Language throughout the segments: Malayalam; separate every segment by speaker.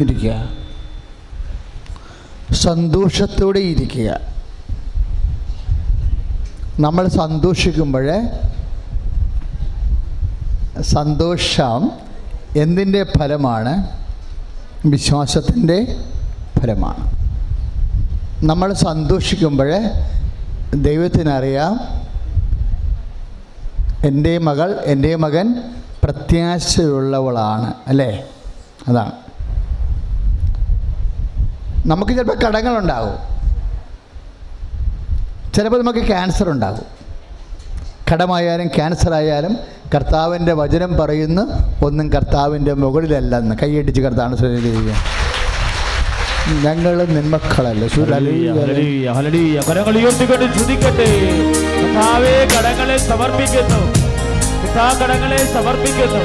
Speaker 1: ഇരിക്കുക, സന്തോഷത്തോടെ ഇരിക്കുക. നമ്മൾ സന്തോഷിക്കുമ്പോൾ സന്തോഷം എന്തിൻ്റെ ഫലമാണ്? വിശ്വാസത്തിൻ്റെ ഫലമാണ്. നമ്മൾ സന്തോഷിക്കുമ്പോൾ ദൈവത്തിനറിയാം എൻ്റെ മകൾ, എൻ്റെ മകൻ പ്രത്യാശയുള്ളവളാണ്, അല്ലേ? അതാണ്. നമുക്ക് ചിലപ്പോൾ കടങ്ങളുണ്ടാകും, ചിലപ്പോൾ നമുക്ക് ക്യാൻസർ ഉണ്ടാകും. കടമായാലും ക്യാൻസറായാലും കർത്താവിൻ്റെ വചനം പറയുന്നു, ഒന്നും കർത്താവിൻ്റെ മുകളിലല്ലെന്ന്. കൈയടിച്ച് കർത്താവിനെ സ്തുതിക്കുക. ഞങ്ങൾ നിന്മക്കളല്ല.
Speaker 2: കടങ്ങളെ സമർപ്പിക്കുന്നു, കടങ്ങളെ സമർപ്പിക്കുന്നു,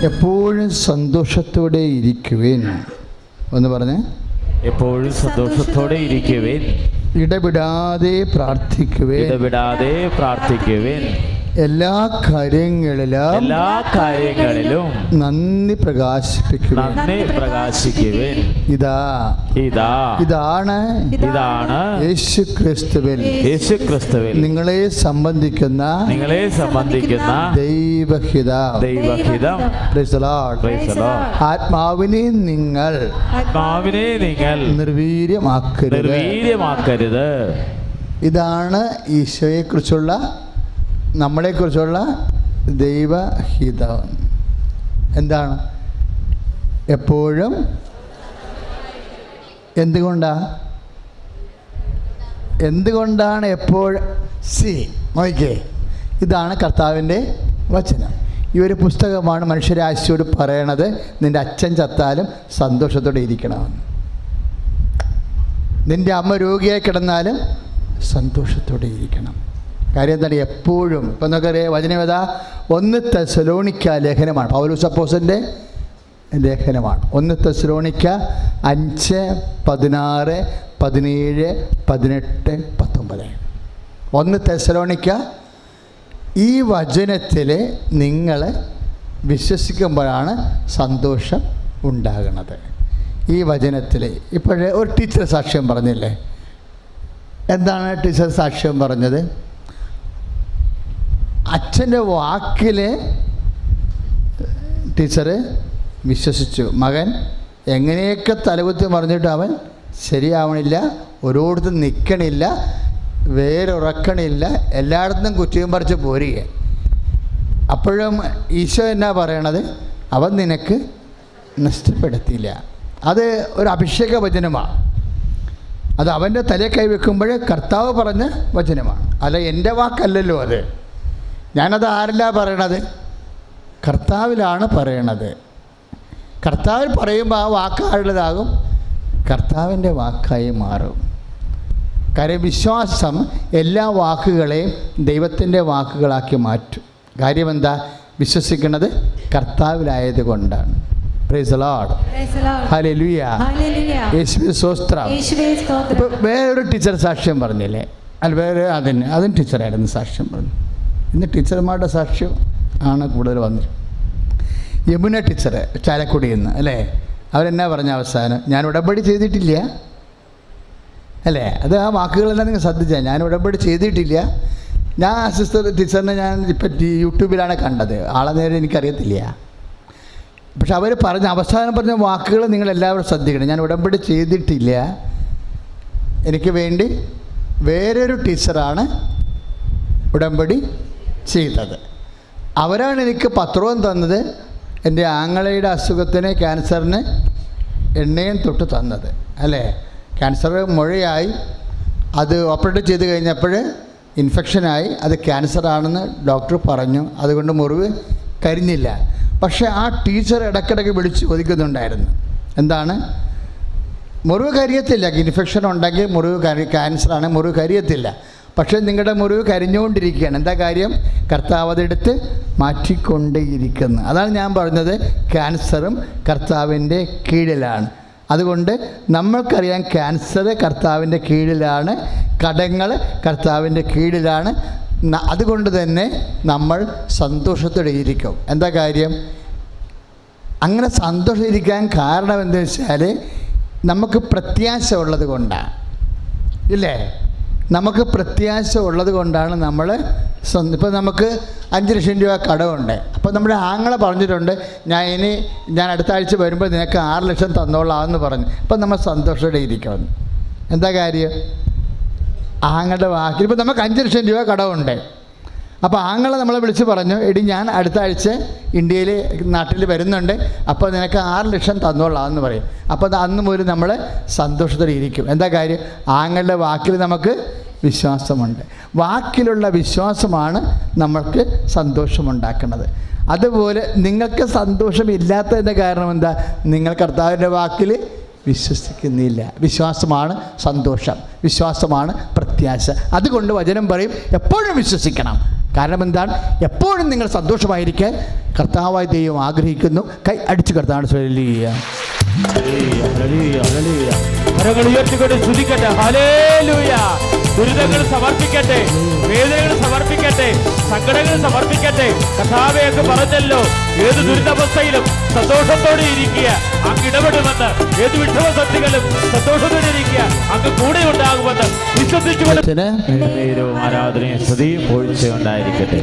Speaker 1: എപ്പോഴും സന്തോഷത്തോടെ ഇരിക്കുവേൻ. ഒന്ന് പറഞ്ഞേ,
Speaker 2: എപ്പോഴും സന്തോഷത്തോടെ ഇരിക്കുവേൻ.
Speaker 1: ഇടപെടാതെ പ്രാർത്ഥിക്കുവേൻ,
Speaker 2: ഇടപെടാതെ പ്രാർത്ഥിക്കുവേൻ.
Speaker 1: എല്ലാ കാര്യങ്ങളിലും നന്ദി പ്രകാശിപ്പിക്കുവേൻ. ഇതാണ് യേശുക്രിസ്തുവിൽ നിങ്ങളെ സംബന്ധിക്കുന്ന ദൈവഹിതം. ആത്മാവിനെ നിങ്ങൾ നിർവീര്യമാക്കരുത്. ഇതാണ് ഈശോയെക്കുറിച്ചുള്ള, നമ്മളെക്കുറിച്ചുള്ള ദൈവഹിതം. എന്താണ്? എപ്പോഴും എന്തുകൊണ്ടാണ് എപ്പോഴും? നോക്കിക്കേ, ഇതാണ് കർത്താവിൻ്റെ വചനം. ഈ ഒരു പുസ്തകമാണ് മനുഷ്യരാശിയോട് പറയണത്, നിൻ്റെ അച്ഛൻ ചത്താലും സന്തോഷത്തോടെ ഇരിക്കണമെന്ന്, നിൻ്റെ അമ്മ രോഗിയായി കിടന്നാലും സന്തോഷത്തോടെ ഇരിക്കണം. കാര്യം എന്താണ്? എപ്പോഴും. ഇപ്പം നമുക്കറിയാം, വചനവേദ 1 തെസ്സലോനിക്ക ലേഖനമാണ്, പൗലോസ് അപ്പോസ്തലൻ്റെ ലേഖനമാണ്. 1 തെസ്സലോനിക്ക 5, 16, 17, 18, 19. 1 തെസ്സലോനിക്ക ഈ വചനത്തിൽ നിങ്ങൾ വിശ്വസിക്കുമ്പോഴാണ് സന്തോഷം ഉണ്ടാകുന്നത്. ഈ വചനത്തിൽ ഇപ്പോഴേ ഒരു ടീച്ചർ സാക്ഷ്യം പറഞ്ഞില്ലേ? എന്താണ് ടീച്ചർ സാക്ഷ്യം പറഞ്ഞത്? അച്ഛൻ്റെ വാക്കിൽ ടീച്ചർ വിശ്വസിച്ചു. മകൻ എങ്ങനെയൊക്കെ തലകുത്തി മറിഞ്ഞിട്ട് അവൻ ശരിയാവണില്ല, ഓരോരുത്തും നിൽക്കണില്ല, വേരുറക്കണില്ല, എല്ലായിടത്തും കുറ്റിയും പറിച്ച് പോരുക. അപ്പോഴും ഈശോ എന്നാ പറയണത്? അവൻ നിനക്ക് നഷ്ടപ്പെടുത്തിയില്ല. അത് ഒരു അഭിഷേക വചനമാണ്. അത് അവൻ്റെ തലയിൽ കൈവെക്കുമ്പോൾ കർത്താവ് പറഞ്ഞ വചനമാണ്, അല്ല എൻ്റെ വാക്കല്ലല്ലോ അത്. ഞാനത് ആരല്ല പറയണത്? കർത്താവിലാണ് പറയണത്. കർത്താവിൽ പറയുമ്പോൾ ആ വാക്കാരുടേതാകും, കർത്താവിൻ്റെ വാക്കായി മാറും. കാര്യം വിശ്വാസം എല്ലാ വാക്കുകളെയും ദൈവത്തിൻ്റെ വാക്കുകളാക്കി മാറ്റും. കാര്യം എന്താ? വിശ്വസിക്കുന്നത് കർത്താവിലായത് കൊണ്ടാണ്. പ്രൈസ് ദി ലോർഡ്, ഹല്ലേലൂയ, യേശുവേ സ്തോത്രം. ഇപ്പോൾ വേറൊരു ടീച്ചർ സാക്ഷ്യം പറഞ്ഞില്ലേ? അല്ല, വേറെ അതും ടീച്ചറായിരുന്നു സാക്ഷ്യം പറഞ്ഞു. ഇന്ന് ടീച്ചർമാരുടെ സാക്ഷ്യം ആണ് കൂടുതൽ വന്നത്. യമുന ടീച്ചർ ചാലക്കുടിയിൽ നിന്ന്, അല്ലേ? അവരെന്നാ പറഞ്ഞ അവസാനം? ഞാൻ ഉടമ്പടി ചെയ്തിട്ടില്ല, അല്ലേ? അത് ആ വാക്കുകളെല്ലാം നിങ്ങൾ ശ്രദ്ധിച്ചാൽ, ഞാൻ ഉടമ്പടി ചെയ്തിട്ടില്ല. ഞാൻ സിസ്റ്റർ ടീച്ചറിനെ ഞാൻ ഇപ്പം യൂട്യൂബിലാണ് കണ്ടത്, ആളെ നേരെ എനിക്കറിയത്തില്ല. പക്ഷെ അവർ അവസാനം പറഞ്ഞ വാക്കുകൾ നിങ്ങളെല്ലാവരും ശ്രദ്ധിക്കണം. ഞാൻ ഉടമ്പടി ചെയ്തിട്ടില്ല, എനിക്ക് വേണ്ടി വേറൊരു ടീച്ചറാണ് ഉടമ്പടി ചെയ്തത്. അവരാണ് എനിക്ക് പത്രവും തന്നത്, എൻ്റെ ആങ്ങളയുടെ അസുഖത്തിന്, ക്യാൻസറിന് എണ്ണയും തൊട്ട് തന്നത്, അല്ലേ? ക്യാൻസർ മുഴയായി, അത് ഓപ്പറേറ്റ് ചെയ്ത് കഴിഞ്ഞപ്പോൾ ഇൻഫെക്ഷനായി, അത് ക്യാൻസറാണെന്ന് ഡോക്ടർ പറഞ്ഞു. അതുകൊണ്ട് മുറിവ് കരിഞ്ഞില്ല. പക്ഷേ ആ ടീച്ചർ ഇടയ്ക്കിടയ്ക്ക് വിളിച്ച് ചോദിക്കുന്നുണ്ടായിരുന്നു, എന്താണ്? മുറിവ് കരിയത്തില്ല, ഇൻഫെക്ഷൻ ഉണ്ടെങ്കിൽ മുറിവ് ക്യാൻസറാണ്, മുറിവ് കരിയത്തില്ല. പക്ഷേ നിങ്ങളുടെ മുറിവ് കരിഞ്ഞുകൊണ്ടിരിക്കുകയാണ്. എന്താ കാര്യം? കർത്താവ് അതെടുത്ത് മാറ്റിക്കൊണ്ടേയിരിക്കുന്നു. അതാണ് ഞാൻ പറഞ്ഞത്, ക്യാൻസറും കർത്താവിൻ്റെ കീഴിലാണ്. അതുകൊണ്ട് നമ്മൾക്കറിയാം ക്യാൻസർ കർത്താവിൻ്റെ കീഴിലാണ്, കടങ്ങൾ കർത്താവിൻ്റെ കീഴിലാണ്, അതുകൊണ്ട് തന്നെ നമ്മൾ സന്തോഷത്തോടെ ഇരിക്കും. എന്താ കാര്യം? അങ്ങനെ സന്തോഷമിരിക്കാൻ കാരണം എന്താ വെച്ചാൽ നമുക്ക് പ്രത്യാശ ഉള്ളത് കൊണ്ടാണ്, ഇല്ലേ? നമുക്ക് പ്രത്യാശ ഉള്ളത് കൊണ്ടാണ് നമ്മൾ ഇപ്പം നമുക്ക് 5 ലക്ഷം രൂപ കടമുണ്ട്. അപ്പോൾ നമ്മുടെ ആങ്ങളെ പറഞ്ഞിട്ടുണ്ട്, ഞാൻ അടുത്ത ആഴ്ച വരുമ്പോൾ നിനക്ക് 6 ലക്ഷം തന്നോളാമെന്ന് പറഞ്ഞു. അപ്പം നമ്മൾ സന്തോഷത്തോടെ ഇരിക്കണം. എന്താ കാര്യം? ആങ്ങളുടെ വാക്കിൽ ഇപ്പം നമുക്ക് 5 ലക്ഷം രൂപ കടമുണ്ട്. അപ്പോൾ ആങ്ങളെ നമ്മളെ വിളിച്ച് പറഞ്ഞു, എടി ഞാൻ അടുത്ത ആഴ്ച നാട്ടിൽ വരുന്നുണ്ട്, അപ്പോൾ നിനക്ക് 6 ലക്ഷം തന്നോളാമെന്ന് പറയും. അപ്പോൾ അന്ന് മുതൽ നമ്മൾ സന്തോഷത്തോടെ ഇരിക്കും. എന്താ കാര്യം? ആങ്ങളുടെ വാക്കിൽ നമുക്ക് വിശ്വാസമുണ്ട്. വാക്കിലുള്ള വിശ്വാസമാണ് നമ്മൾക്ക് സന്തോഷമുണ്ടാക്കുന്നത്. അതുപോലെ നിങ്ങൾക്ക് സന്തോഷമില്ലാത്തതിൻ്റെ കാരണം എന്താ? നിങ്ങൾ കർത്താവിൻ്റെ വാക്കിൽ വിശ്വസിക്കുന്നില്ല. വിശ്വാസമാണ് സന്തോഷം, വിശ്വാസമാണ് പ്രത്യാശ. അതുകൊണ്ട് വചനം പറയും എപ്പോഴും വിശ്വസിക്കണം. കാരണം എന്താണ്? എപ്പോഴും നിങ്ങൾ സന്തോഷമായിരിക്കാൻ കർത്താവായ ദൈവം ആഗ്രഹിക്കുന്നു. കൈ അടിച്ച് കർത്താവാണ് ഹല്ലേലൂയ.
Speaker 2: ദുരിതങ്ങൾ സമർപ്പിക്കട്ടെ, വേദനകൾ സമർപ്പിക്കട്ടെ, സങ്കടങ്ങൾ സമർപ്പിക്കട്ടെ. കർത്താവേ, അങ്ങ് പറഞ്ഞല്ലോ ഏത് ദുരിതാവസ്ഥയിലും സന്തോഷത്തോടെ ഇരിക്കുക, അങ്ങ് ഇടപെടുമെന്ന്. ഏത് വിഷമസക്തികളും സന്തോഷത്തോടെ ഇരിക്കുക, അങ്ങ് കൂടെ ഉണ്ടാകുമെന്ന് വിശ്വസിച്ചുകൊണ്ട് ആരാധനയും സ്തുതിയും ഉണ്ടായിരിക്കട്ടെ.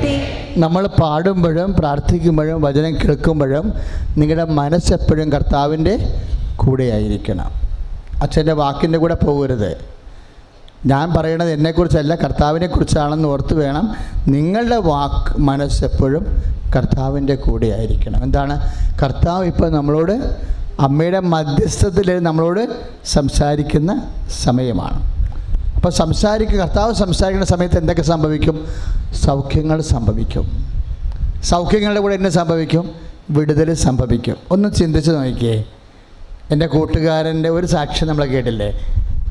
Speaker 1: നമ്മൾ പാടുമ്പോഴും പ്രാർത്ഥിക്കുമ്പോഴും വചനം കേൾക്കുമ്പോഴും നിങ്ങളുടെ മനസ്സെപ്പോഴും കർത്താവിൻ്റെ കൂടെയായിരിക്കണം. അച്ഛൻ്റെ വാക്കിൻ്റെ കൂടെ പോകരുത്. ഞാൻ പറയണത് എന്നെക്കുറിച്ചല്ല, കർത്താവിനെക്കുറിച്ചാണെന്ന് ഓർത്ത് വേണം നിങ്ങളുടെ മനസ്സെപ്പോഴും കർത്താവിൻ്റെ കൂടെ ആയിരിക്കണം. എന്താണ്? കർത്താവ് ഇപ്പോൾ നമ്മളോട് അമ്മയുടെ മധ്യസ്ഥത്തിൽ നമ്മളോട് സംസാരിക്കുന്ന സമയമാണ്. അപ്പോൾ കർത്താവ് സംസാരിക്കുന്ന സമയത്ത് എന്തൊക്കെ സംഭവിക്കും? സൗഖ്യങ്ങൾ സംഭവിക്കും. സൗഖ്യങ്ങളുടെ കൂടെ എന്നെ സംഭവിക്കും? വിടുതൽ സംഭവിക്കും. ഒന്ന് ചിന്തിച്ച് നോക്കിയേ. എൻ്റെ കൂട്ടുകാരൻ്റെ ഒരു സാക്ഷ്യം നമ്മൾ കേട്ടില്ലേ?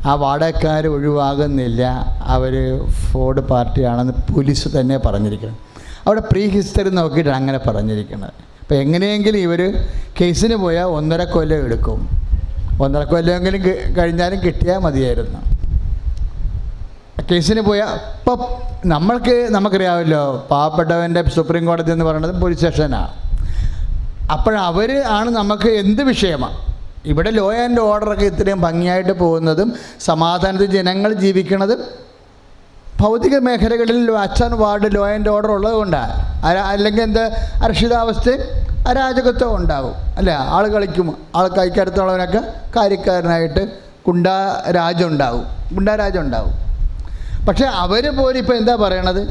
Speaker 1: ആ വാടകക്കാർ ഒഴിവാകുന്നില്ല, അവർ ഫോർഡ് പാർട്ടിയാണെന്ന് പോലീസ് തന്നെ പറഞ്ഞിരിക്കണം. അവിടെ പ്രീ ഹിസ്റ്ററി നോക്കിയിട്ടാണ് അങ്ങനെ പറഞ്ഞിരിക്കുന്നത്. അപ്പോൾ എങ്ങനെയെങ്കിലും ഇവർ കേസിന് പോയാൽ 1.5 കൊല്ലം എടുക്കും. 1.5 കൊല്ലമെങ്കിലും കഴിഞ്ഞാലും കിട്ടിയാൽ മതിയായിരുന്നു. കേസിന് പോയാൽ ഇപ്പം നമുക്കറിയാമല്ലോ, പാവപ്പെട്ടവൻ്റെ സുപ്രീം കോടതി എന്ന് പറയുന്നത് പോലീസ് സ്റ്റേഷനാണ്. അപ്പോഴവർ ആണ് നമുക്ക് എന്ത് വിഷയമാണ്. ഇവിടെ ലോ ആൻഡ് ഓർഡറൊക്കെ ഇത്രയും ഭംഗിയായിട്ട് പോകുന്നതും സമാധാനത്തിൽ ജനങ്ങൾ ജീവിക്കുന്നതും ഭൗതിക മേഖലകളിൽ അച്ഛൻ വാർഡ് ലോ ആൻഡ് ഓർഡർ ഉള്ളത് കൊണ്ടാണ്. അല്ലെങ്കിൽ എന്താ അരക്ഷിതാവസ്ഥയും അരാജകത്വം ഉണ്ടാകും, അല്ല? ആൾ കളിക്കും, ആൾ കൈക്കടുത്തുള്ളവനൊക്കെ കാര്യക്കാരനായിട്ട് ഗുണ്ടാരാജം ഉണ്ടാവും. പക്ഷേ അവർ പോലും ഇപ്പോൾ എന്താ പറയണത്?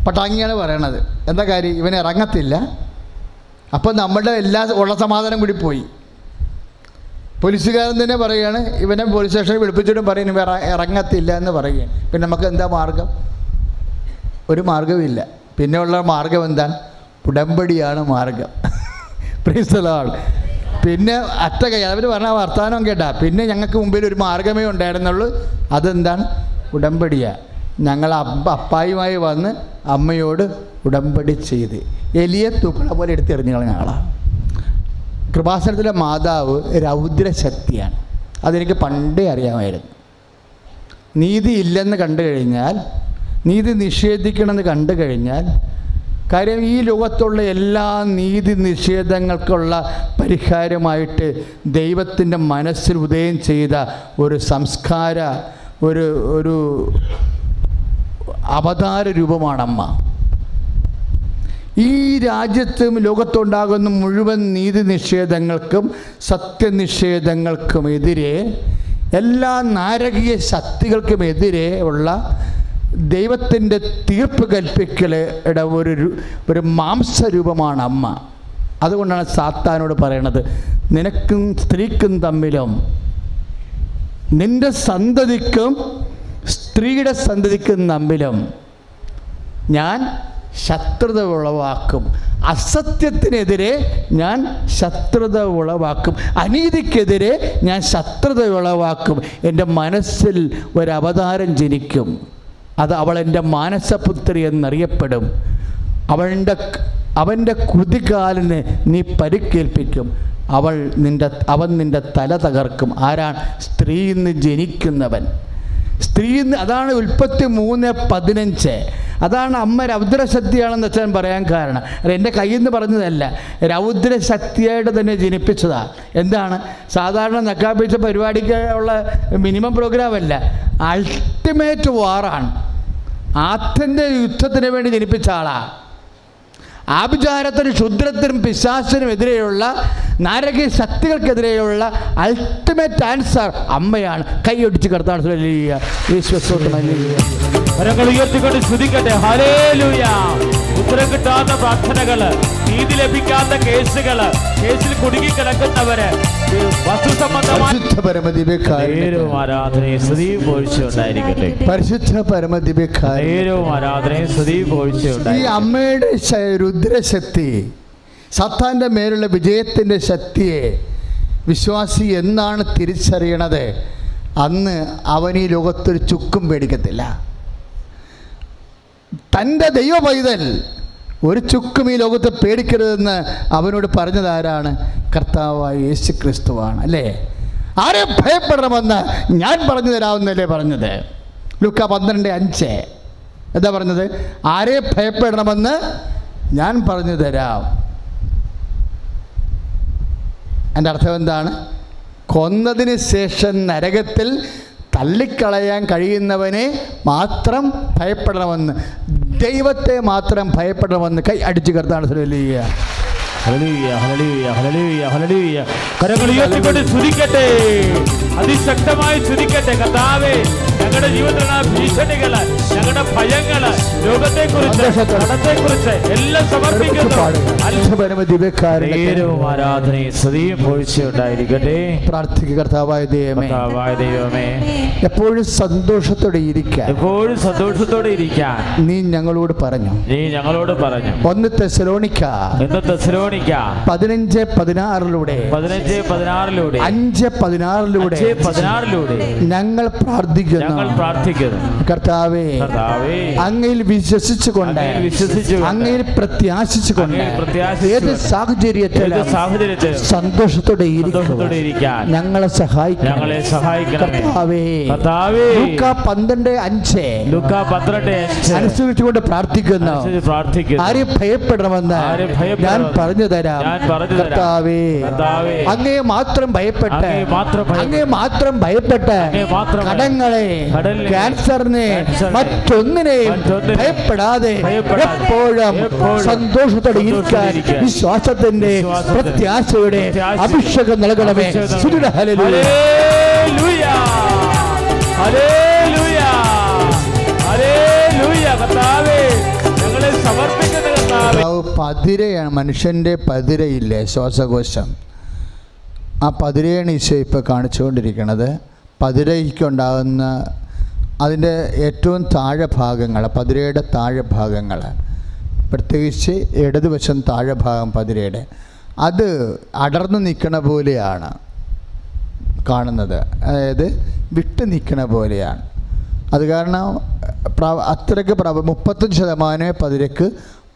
Speaker 1: പട്ടാങ്ങിയാണ് പറയണത്. എന്താ കാര്യം? ഇവൻ ഇറങ്ങത്തില്ല. അപ്പോൾ നമ്മുടെ ഉള്ള സമാധാനം കൂടി പോയി. പോലീസുകാരൻ തന്നെ പറയുകയാണ്, ഇവനെ പോലീസ് സ്റ്റേഷനിൽ വിളിപ്പിച്ചിട്ടും പറയും ഇവ ഇറങ്ങത്തില്ല എന്ന് പറയുകയാണ്. പിന്നെ നമുക്ക് എന്താ മാർഗം? ഒരു മാർഗമില്ല. പിന്നെ ഉള്ള മാർഗം എന്താണ്? ഉടമ്പടിയാണ് മാർഗം. Praise the Lord. പിന്നെ അവർ പറഞ്ഞ വർത്തമാനം കേട്ടാ, പിന്നെ ഞങ്ങൾക്ക് മുമ്പിൽ ഒരു മാർഗമേ ഉണ്ടായിരുന്നുള്ളൂ. അതെന്താണ്? ഉടമ്പടിയാണ്. ഞങ്ങൾ അപ്പായുമായി വന്ന് അമ്മയോട് ഉടമ്പടി ചെയ്ത് എലിയെ തൂക്കണ പോലെ എടുത്തെറിഞ്ഞു കളഞ്ഞ ആളാണ്. കൃപാസനത്തിലെ മാതാവ് രൗദ്രശക്തിയാണ്. അതെനിക്ക് പണ്ടേ അറിയാമായിരുന്നു. നീതി ഇല്ലെന്ന് കണ്ടു കഴിഞ്ഞാൽ, നീതി നിഷേധിക്കണമെന്ന് കണ്ടു കഴിഞ്ഞാൽ, കാര്യം ഈ ലോകത്തുള്ള എല്ലാ നീതി നിഷേധങ്ങൾക്കുള്ള പരിഹാരമായിട്ട് ദൈവത്തിൻ്റെ മനസ്സിൽ ഉദയം ചെയ്ത ഒരു സംസ്കാര ഒരു അവതാര രൂപമാണമ്മ. ഈ രാജ്യത്തും ലോകത്തുണ്ടാകുന്ന മുഴുവൻ നീതി നിഷേധങ്ങൾക്കും സത്യനിഷേധങ്ങൾക്കുമെതിരെ, എല്ലാ നാരകീയ ശക്തികൾക്കുമെതിരെ ഉള്ള ദൈവത്തിൻ്റെ തീർപ്പ് കൽപ്പിക്കലുടെ ഒരു മാംസരൂപമാണ് അമ്മ. അതുകൊണ്ടാണ് സാത്താനോട് പറയണത്, നിനക്കും സ്ത്രീക്കും തമ്മിലും നിൻ്റെ സന്തതിക്കും സ്ത്രീയുടെ സന്തതിക്കും തമ്മിലും ഞാൻ ശത്രുത ഉളവാക്കും. അസത്യത്തിനെതിരെ ഞാൻ ശത്രുത ഉളവാക്കും. അനീതിക്കെതിരെ ഞാൻ ശത്രുത ഉളവാക്കും. എൻ്റെ മനസ്സിൽ ഒരവതാരം ജനിക്കും. അത് അവൾ എൻ്റെ മാനസപുത്രി എന്നറിയപ്പെടും. അവൻ്റെ കുതികാലിന് നീ പരിക്കേൽപ്പിക്കും. അവൻ നിൻ്റെ തല തകർക്കും. ആരാണ്? സ്ത്രീയിൽ നിന്ന് ജനിക്കുന്നവൻ. അതാണ് ഉൽപ്പത്തി 3:15. അതാണ് അമ്മ രൗദ്രശക്തിയാണെന്ന് അച്ഛൻ പറയാൻ കാരണം. അത് എൻ്റെ കയ്യിൽ നിന്ന് പറഞ്ഞതല്ല, രൗദ്രശക്തിയായിട്ട് തന്നെ ജനിപ്പിച്ചതാണ്. എന്താണ് സാധാരണ നക്കാപ്പിച്ച പരിപാടിക്കുള്ള മിനിമം പ്രോഗ്രാമല്ല, അൾട്ടിമേറ്റ് വാറാണ്. ആത്യന്തിക യുദ്ധത്തിന് വേണ്ടി ജനിപ്പിച്ച ആളാണ്. ആഭിചാരത്തിനും ക്ഷുദ്രത്തിനും പിശാചിനും എതിരെയുള്ള നാരകീയ ശക്തികൾക്കെതിരെയുള്ള അൾട്ടിമേറ്റ് ആൻസർ അമ്മയാണ്. കൈയൊടിച്ച് കർത്താൻ
Speaker 2: കരങ്ങൾ ഉയർത്തിക്കൊണ്ട് സ്തുതിക്കട്ടെ. ഹല്ലേലൂയ. ഉത്തരം കിട്ടാത്ത പ്രാർത്ഥനകള്, നീതി ലഭിക്കാത്ത കേസുകള്, കേസിൽ കുടുങ്ങി കിടക്കുന്നവര്, വസ്തു സംബന്ധമായ ആരാധനയും സ്തുതിയും പോഴ്ചയുണ്ടായിരിക്കട്ടെ.
Speaker 1: പരിശുദ്ധ പരമദിവ്യകാരുണ്യം
Speaker 2: ആരാധനയും സ്തുതിയും പോഴ്ചയുണ്ടായി.
Speaker 1: ഈ അമ്മയുടെ രുദ്രശക്തി, സത്താൻ്റെ മേലുള്ള വിജയത്തിൻ്റെ ശക്തിയെ വിശ്വാസി എന്നാണ് തിരിച്ചറിയണത്, അന്ന് അവൻ ഈ ലോകത്തൊരു ചുക്കും പേടിക്കത്തില്ല. തൻ്റെ ദൈവ പൈതൽ ഒരു ചുക്കും ഈ ലോകത്ത് പേടിക്കരുതെന്ന് അവനോട് പറഞ്ഞത് ആരാണ്? കർത്താവായ യേശു ക്രിസ്തുവാണ്. അല്ലേ? ആരെ ഭയപ്പെടണമെന്ന് ഞാൻ പറഞ്ഞു തരാമെന്നല്ലേ പറഞ്ഞത്? ലൂക്കാ 12:5 എന്താ പറഞ്ഞത്? ആരെ ഭയപ്പെടണമെന്ന് ഞാൻ പറഞ്ഞു തരാം. എൻ്റെ അർത്ഥം എന്താണ്? കൊന്നതിന് ശേഷം നരകത്തിൽ തള്ളിക്കളയാൻ കഴിയുന്നവനെ മാത്രം ഭയപ്പെടണമെന്ന്, ദൈവത്തെ മാത്രം ഭയപ്പെടണമെന്ന് കൈ അടിച്ചു കർത്താണ്. ഹല്ലേലൂയ,
Speaker 2: ഹല്ലേലൂയ, ഹല്ലേലൂയ, ഹല്ലേലൂയ. കരങ്ങൾ ഉയർത്തിക്കൊണ്ട് സ്തുതിക്കട്ടെ, അതിശക്തമായി സ്തുതിക്കട്ടെ. കർത്താവേ, ഞങ്ങളുടെ ജീവിതത്തിലുള്ള ഭീഷണികള്, ഞങ്ങളുടെ ഭയങ്ങള്, രോഗത്തെക്കുറിച്ച്, കടത്തെക്കുറിച്ച് എല്ലാം സമർപ്പിക്കുന്നു. ആരാധനയും സ്തുതിയും പോഴ്ചയുണ്ടായിരിക്കട്ടെ.
Speaker 1: പ്രാർത്ഥിക്കുക. കർത്താവായ
Speaker 2: ദൈവമേ,
Speaker 1: എപ്പോഴും സന്തോഷത്തോടെ ഇരിക്കാൻ,
Speaker 2: എപ്പോഴും സന്തോഷത്തോടെ ഇരിക്കാൻ
Speaker 1: നീ ഞങ്ങളോട് പറഞ്ഞു.
Speaker 2: 1 തെസ്സലോനിക്ക
Speaker 1: 15:16 5:16 ഞങ്ങൾ പ്രാർത്ഥിക്കുന്നു. കർത്താവേ, അങ്ങയിൽ വിശ്വസിച്ചുകൊണ്ട്, അങ്ങയിൽ പ്രത്യാശിച്ചുകൊണ്ട് ഏത് സാഹചര്യത്തിലും സന്തോഷത്തോടെ ഇരിക്കാൻ ഞങ്ങളെ സഹായിക്കണം. കർത്താവേ, ലൂക്കാ 12:5 അനുസരിച്ചുകൊണ്ട് പ്രാർത്ഥിക്കുന്നു. ആരെ ഭയപ്പെടണമെന്ന് ഞാൻ പറഞ്ഞു തരാം. കർത്താവേ, അങ്ങയെ മാത്രം ഭയപ്പെട്ട്, അങ്ങയെ മാത്രം ഭയപ്പെട്ട് കടങ്ങളെ, ക്യാൻസറിനെ, മറ്റൊന്നിനെയും ഭയപ്പെടാതെ എപ്പോഴും സന്തോഷത്തോടെ ഇരിക്കാൻ വിശ്വാസത്തിന്റെ, പ്രത്യാശയുടെ അഭിഷേകം നൽകണമേ.
Speaker 2: ഹല്ലേലൂയ, ഹല്ലേലൂയ, ഹല്ലേലൂയ. കർത്താവേ, ഞങ്ങളെ സമർപ്പിക്കുന്ന കർത്താവേ.
Speaker 1: പതിരയാണ്, മനുഷ്യൻ്റെ പതിരയില്ലേ, ശ്വാസകോശം. ആ പതിരയാണ് ഈശോ ഇപ്പോൾ കാണിച്ചുകൊണ്ടിരിക്കുന്നത്. പതിരയ്ക്കുണ്ടാകുന്ന അതിൻ്റെ ഏറ്റവും താഴെ ഭാഗങ്ങൾ, പതിരയുടെ താഴെ ഭാഗങ്ങൾ, പ്രത്യേകിച്ച് ഇടതുവശം താഴെ ഭാഗം പതിരയുടെ, അത് അടർന്നു നിൽക്കണ പോലെയാണ് കാണുന്നത്. അതായത് വിട്ട് നിൽക്കണ പോലെയാണ്. അത് കാരണം അത്രയ്ക്ക് 35% പതിരക്ക്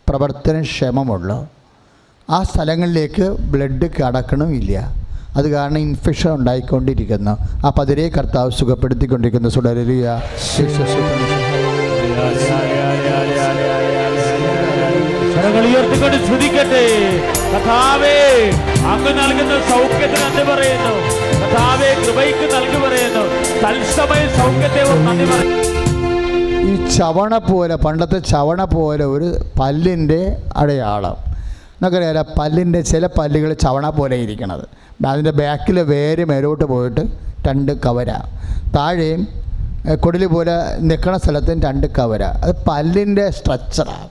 Speaker 1: പ്രവർത്തനക്ഷമമുള്ളൂ. ആ സ്ഥലങ്ങളിലേക്ക് ബ്ലഡ് കടക്കണമില്ല. അത് കാരണം ഇൻഫെക്ഷൻ ഉണ്ടായിക്കൊണ്ടിരിക്കുന്നു. ആ പതിരെ കർത്താവ് സുഖപ്പെടുത്തിക്കൊണ്ടിരിക്കുന്നു. സുടരുക.
Speaker 2: ഉയർത്തിക്കൊണ്ട് ശ്രദ്ധിക്കട്ടെ. കർത്താവേ, അങ്ങ് നൽകുന്ന സൗഖ്യത്തിന് നന്ദി പറയുന്നു. കർത്താവേ, കൃപയ്ക്ക് നന്ദി പറയുന്നു. തത്സമയ സൗഖ്യത്തെ നന്ദി പറയുന്നു.
Speaker 1: ഈ ചവണ പോലെ, പണ്ടത്തെ ചവണ പോലെ ഒരു പല്ലിൻ്റെ അടയാളം നമുക്കറിയാം. പല്ലിൻ്റെ ചില പല്ലുകൾ ചവണ പോലെ ഇരിക്കണത്, അതിൻ്റെ ബാക്കിൽ വേര് മേലോട്ട് പോയിട്ട് 2 കവര, താഴെയും കൊടിൽ പോലെ നിൽക്കണ സ്ഥലത്തും 2 കവര. അത് പല്ലിൻ്റെ സ്ട്രക്ചറാണ്.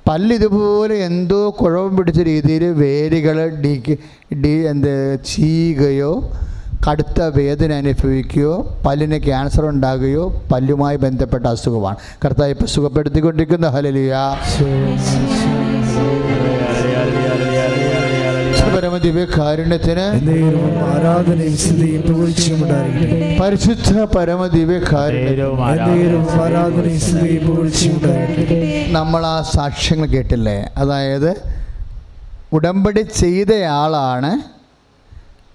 Speaker 1: പല്ലിതുപോലെ എന്തോ കുഴപ്പം പിടിച്ച രീതിയിൽ വേരുകൾ ചീയുകയോ കടുത്ത വേദന അനുഭവിക്കുകയോ പല്ലിന് ക്യാൻസർ ഉണ്ടാകുകയോ പല്ലുമായി ബന്ധപ്പെട്ട അസുഖമാണ്. കർത്താവ് ഇപ്പോൾ സുഖപ്പെടുത്തിക്കൊണ്ടിരിക്കുന്ന. ഹല്ലേലൂയ. പരമദിവ്യകാരുണ്യത്തിന് പരിശുദ്ധ പരമദിവ്യകാരുണ്യം. നമ്മൾ ആ സാക്ഷ്യങ്ങൾ കേട്ടില്ലേ? അതായത് ഉടമ്പടി ചെയ്തയാളാണ്.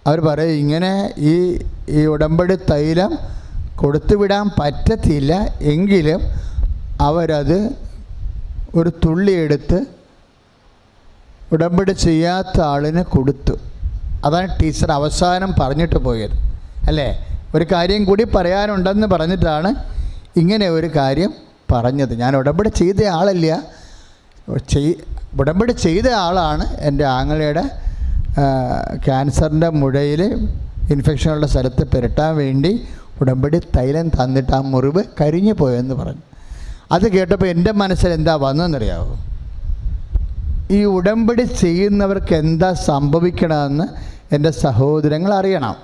Speaker 1: അവർ പറയും ഇങ്ങനെ ഈ ഉടമ്പടി തൈലം കൊടുത്തുവിടാൻ പറ്റത്തില്ല, എങ്കിലും അവരത് ഒരു തുള്ളി എടുത്ത് ഉടമ്പടി ചെയ്യാത്ത ആളിന് കൊടുത്തു. അതാണ് ടീച്ചർ അവസാനം പറഞ്ഞിട്ട് പോയത് അല്ലേ. ഒരു കാര്യം കൂടി പറയാനുണ്ടെന്ന് പറഞ്ഞിട്ടാണ് ഇങ്ങനെ ഒരു കാര്യം പറഞ്ഞത്. ഞാൻ ഉടമ്പടി ചെയ്ത ആളല്ല, ഉടമ്പടി ചെയ്ത ആളാണ്. എൻ്റെ ആങ്ങളയുടെ ക്യാൻസറിൻ്റെ മുഴയിൽ ഇൻഫെക്ഷനുള്ള സ്ഥലത്ത് പുരട്ടാൻ വേണ്ടി ഉടമ്പടി തൈലം തന്നിട്ട് ആ മുറിവ് കരിഞ്ഞു പോയെന്ന് പറഞ്ഞു. അത് കേട്ടപ്പോൾ എൻ്റെ മനസ്സിൽ എന്താ വന്നതെന്നറിയാമോ? ഈ ഉടമ്പടി ചെയ്യുന്നവർക്ക് എന്താ സംഭവിക്കണമെന്ന് എൻ്റെ സഹോദരങ്ങൾ അറിയണം.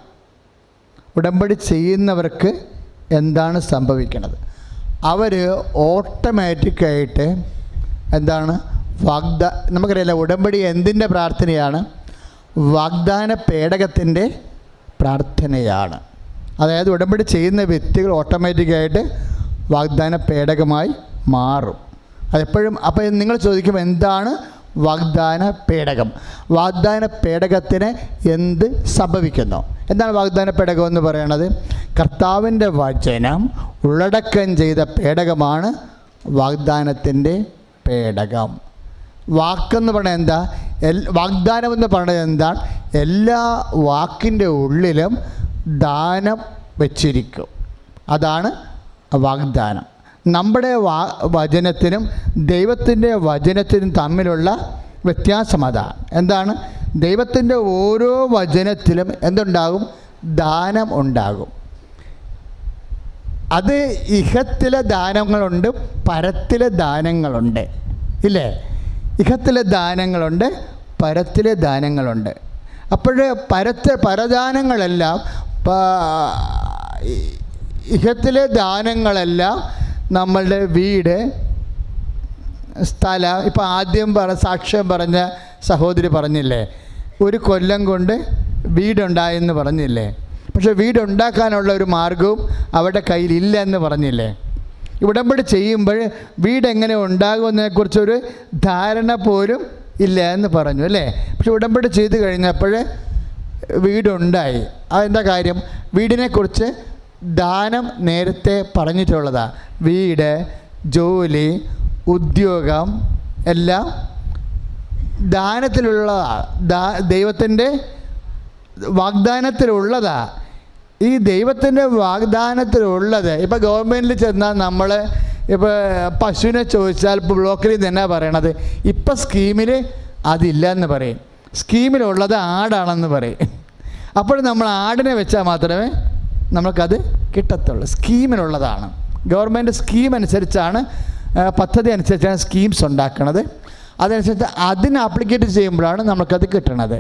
Speaker 1: ഉടമ്പടി ചെയ്യുന്നവർക്ക് എന്താണ് സംഭവിക്കുന്നത്? അവർ ഓട്ടോമാറ്റിക്കായിട്ട് എന്താണ് നമുക്കറിയില്ല, ഉടമ്പടി എന്തിൻ്റെ പ്രാർത്ഥനയാണ്? വാഗ്ദാന പേടകത്തിൻ്റെ പ്രാർത്ഥനയാണ്. അതായത് ഉടമ്പടി ചെയ്യുന്ന വ്യക്തികൾ ഓട്ടോമാറ്റിക്കായിട്ട് വാഗ്ദാന പേടകമായി മാറും. അതെപ്പോഴും. അപ്പോൾ നിങ്ങൾ ചോദിക്കും, എന്താണ് വാഗ്ദാന പേടകം? വാഗ്ദാന പേടകത്തിന് എന്ത് സംഭവിക്കുന്നു? എന്താണ് വാഗ്ദാന പേടകം എന്ന് പറയുന്നത്? കർത്താവിൻ്റെ വചനം ഉള്ളടക്കം ചെയ്ത പേടകമാണ് വാഗ്ദാനത്തിൻ്റെ പേടകം. വാക്കെന്ന് പറയുന്നത് എന്താ? വാഗ്ദാനം എന്ന് പറയുന്നത് എന്താണ്? എല്ലാ വാക്കിൻ്റെ ഉള്ളിലും ദാനം വച്ചിരിക്കും. അതാണ് വാഗ്ദാനം. നമ്മുടെ വചനത്തിനും ദൈവത്തിൻ്റെ വചനത്തിനും തമ്മിലുള്ള വ്യത്യാസം അതാണ്. എന്താണ്? ദൈവത്തിൻ്റെ ഓരോ വചനത്തിലും എന്തുണ്ടാകും? ദാനം ഉണ്ടാകും. അത് ഇഹത്തിലെ ദാനങ്ങളുണ്ട്, പരത്തിലെ ദാനങ്ങളുണ്ട്, ഇല്ലേ? ഇഹത്തിലെ ദാനങ്ങളുണ്ട്, പരത്തിലെ ദാനങ്ങളുണ്ട്. അപ്പോൾ പരദാനങ്ങളെല്ലാം, ഇഹത്തിലെ ദാനങ്ങളെല്ലാം നമ്മളുടെ വീട്, സ്ഥലം. ഇപ്പോൾ ആദ്യം സാക്ഷ്യം പറഞ്ഞ സഹോദരി പറഞ്ഞില്ലേ, ഒരു കൊല്ലം കൊണ്ട് വീടുണ്ടായെന്ന് പറഞ്ഞില്ലേ? പക്ഷെ വീടുണ്ടാക്കാനുള്ള ഒരു മാർഗവും അവരുടെ കയ്യിലില്ല എന്ന് പറഞ്ഞില്ലേ? ഉടമ്പടി ചെയ്യുമ്പോൾ വീടെങ്ങനെ ഉണ്ടാകുമെന്നതിനെക്കുറിച്ചൊരു ധാരണ പോലും ഇല്ല എന്ന് പറഞ്ഞു അല്ലേ? പക്ഷെ ഉടമ്പടി ചെയ്ത് കഴിഞ്ഞപ്പോൾ വീടുണ്ടായി. അതെന്താ കാര്യം? വീടിനെക്കുറിച്ച് ദാനം നേരത്തെ പറഞ്ഞിട്ടുള്ളതാണ്. വീട്, ജോലി, ഉദ്യോഗം എല്ലാം ദാനത്തിലുള്ളതാണ്, ദൈവത്തിൻ്റെ വാഗ്ദാനത്തിലുള്ളതാണ്. ഈ ദൈവത്തിൻ്റെ വാഗ്ദാനത്തിലുള്ളത് ഇപ്പോൾ ഗവൺമെൻറ്റിൽ ചെന്നാൽ നമ്മൾ ഇപ്പോൾ പശുവിനെ ചോദിച്ചാൽ ഇപ്പോൾ ബ്ലോക്കിൽ തന്നെ പറയണത് ഇപ്പം സ്കീമിൽ അതില്ല എന്ന് പറയും, സ്കീമിലുള്ളത് ആടാണെന്ന് പറയും. അപ്പോൾ നമ്മൾ ആടിനെ വെച്ചാൽ മാത്രമേ നമുക്കത് കിട്ടത്തുള്ളൂ. സ്കീമിനുള്ളതാണ്. ഗവൺമെൻറ് സ്കീം അനുസരിച്ചാണ്, പദ്ധതി അനുസരിച്ചാണ് സ്കീംസ് ഉണ്ടാക്കുന്നത്. അതനുസരിച്ച് അതിന് ആപ്ലിക്കേറ്റ് ചെയ്യുമ്പോഴാണ് നമുക്കത് കിട്ടണത്.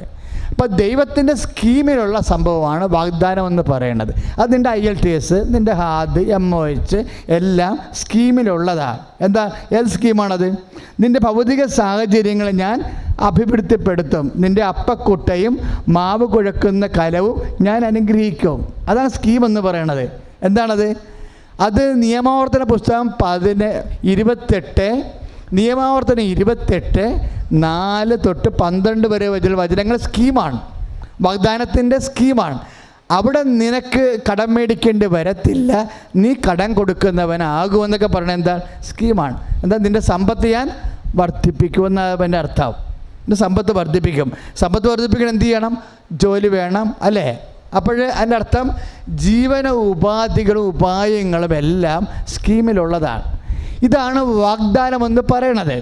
Speaker 1: അപ്പോൾ ദൈവത്തിൻ്റെ സ്കീമിലുള്ള സംഭവമാണ് വാഗ്ദാനം എന്ന് പറയുന്നത്. അത് നിൻ്റെ IELTS, നിൻ്റെ ഹാദ്, MOH എല്ലാം സ്കീമിലുള്ളതാണ്. എന്താ? ഏത് സ്കീമാണത്? നിൻ്റെ ഭൗതിക സാഹചര്യങ്ങൾ ഞാൻ അഭിവൃദ്ധിപ്പെടുത്തും, നിൻ്റെ അപ്പക്കുട്ടയും മാവ് കുഴക്കുന്ന കലവും ഞാൻ അനുഗ്രഹിക്കും. അതാണ് സ്കീം എന്ന് പറയണത്. എന്താണത്? അത് നിയമാവർത്തന പുസ്തകം 28, നിയമാവർത്തനം 28, 4 തൊട്ട് 12 വരെ വചനങ്ങൾ സ്കീമാണ്, വാഗ്ദാനത്തിൻ്റെ സ്കീമാണ്. അവിടെ നിനക്ക് കടം മേടിക്കേണ്ടി വരത്തില്ല, നീ കടം കൊടുക്കുന്നവനാകുമെന്നൊക്കെ പറയുന്നത് എന്താ? സ്കീമാണ്. എന്താ? നിൻ്റെ സമ്പത്ത് ഞാൻ വർദ്ധിപ്പിക്കുമെന്നാണ് എൻ്റെ അർത്ഥം. നിൻ്റെ സമ്പത്ത് വർദ്ധിപ്പിക്കും. സമ്പത്ത് വർദ്ധിപ്പിക്കണം എന്ത് ചെയ്യണം? ജോലി വേണം അല്ലേ? അപ്പോൾ അതിൻ്റെ അർത്ഥം ജീവന ഉപാധികളും ഉപായങ്ങളും എല്ലാം സ്കീമിലുള്ളതാണ്. ഇതാണ് വാഗ്ദാനം എന്ന് പറയണത്.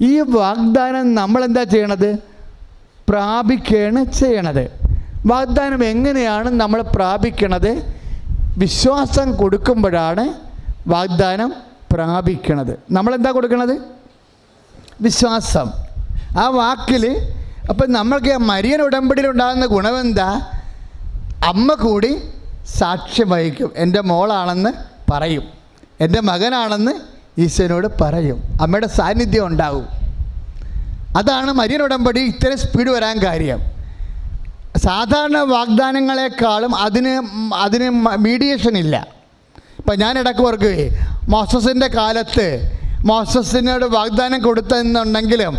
Speaker 1: ഈ വാഗ്ദാനം നമ്മളെന്താ ചെയ്യണത്? പ്രാപിക്കുകയാണ് ചെയ്യണത്. വാഗ്ദാനം എങ്ങനെയാണ് നമ്മൾ പ്രാപിക്കണത്? വിശ്വാസം കൊടുക്കുമ്പോഴാണ് വാഗ്ദാനം പ്രാപിക്കണത്. നമ്മളെന്താ കൊടുക്കണത്? വിശ്വാസം. ആ വാക്കിൽ അപ്പം നമ്മൾക്ക് മരിയൻ ഉടമ്പടിയിലുണ്ടാകുന്ന ഗുണമെന്താ? അമ്മ കൂടി സാക്ഷ്യം വഹിക്കും. എൻ്റെ മോളാണെന്ന് പറയും, എൻ്റെ മകനാണെന്ന് ഈശോനോട് പറയും, അമ്മയുടെ സാന്നിധ്യം ഉണ്ടാവും. അതാണ് മരിയൻ ഉടമ്പടി ഇത്രയും സ്പീഡ് വരാൻ കാര്യം. സാധാരണ വാഗ്ദാനങ്ങളെക്കാളും അതിന് മീഡിയേഷൻ ഇല്ല. ഇപ്പം ഞാൻ ഇടയ്ക്ക് ഓർക്കുകയെ, മോസസിൻ്റെ കാലത്ത് മോസസിനോട് വാഗ്ദാനം കൊടുത്തെന്നുണ്ടെങ്കിലും